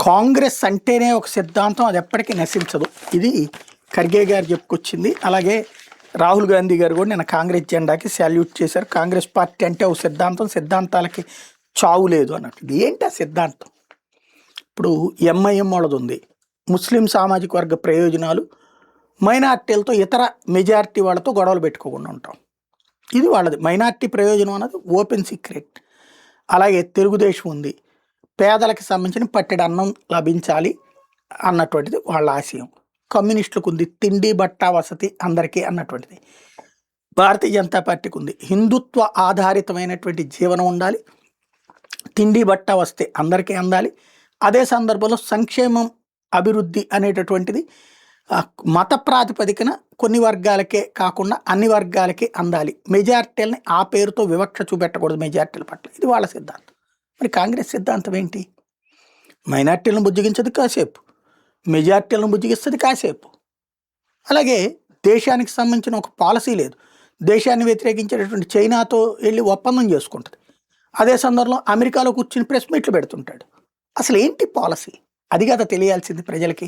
కాంగ్రెస్ అంటేనే ఒక సిద్ధాంతం, అది ఎప్పటికీ నశించదు. ఇది ఖర్గే గారు చెప్పుకొచ్చింది. అలాగే రాహుల్ గాంధీ గారు కూడా నిన్న కాంగ్రెస్ జెండాకి సాల్యూట్ చేశారు. కాంగ్రెస్ పార్టీ అంటే ఒక సిద్ధాంతం, సిద్ధాంతాలకి చావు లేదు అన్నట్టు. ఇది ఏంటి ఆ సిద్ధాంతం? ఇప్పుడు ఎంఐఎం వాళ్ళది ఉంది, ముస్లిం సామాజిక వర్గ ప్రయోజనాలు, మైనార్టీలతో ఇతర మెజారిటీ వాళ్ళతో గొడవలు పెట్టుకోకుండా ఉంటాం. ఇది వాళ్ళది. మైనార్టీ ప్రయోజనం అన్నది ఓపెన్ సీక్రెట్. అలాగే తెలుగుదేశం ఉంది, పేదలకు సంబంధించిన పట్టెడు అన్నం లభించాలి అన్నటువంటిది వాళ్ళ ఆశయం. కమ్యూనిస్టులకు ఉంది తిండి బట్ట వసతి అందరికీ అన్నటువంటిది. భారతీయ జనతా పార్టీకి ఉంది హిందుత్వ ఆధారితమైనటువంటి జీవనం ఉండాలి, తిండి బట్ట వస్తే అందరికీ అందాలి, అదే సందర్భంలో సంక్షేమం అభివృద్ధి అనేటటువంటిది మత ప్రాతిపదికన కొన్ని వర్గాలకే కాకుండా అన్ని వర్గాలకి అందాలి. మెజారిటీలని ఆ పేరుతో వివక్ష చూపెట్టకూడదు మెజారిటీల పట్ల. ఇది వాళ్ళ సిద్ధాంతం. మరి కాంగ్రెస్ సిద్ధాంతం ఏంటి? మైనార్టీలను బుజ్జగించదు కాసేపు, మెజారిటీలను బుజ్జగిస్తుంది కాసేపు. అలాగే దేశానికి సంబంధించిన ఒక పాలసీ లేదు. దేశాన్ని వ్యతిరేకించేటటువంటి చైనాతో వెళ్ళి ఒప్పందం చేసుకుంటుంది. అదే సందర్భంలో అమెరికాలో కూర్చుని ప్రెస్ మీట్లు పెడుతుంటాడు. అసలు ఏంటి పాలసీ? అది కదా తెలియాల్సింది ప్రజలకి.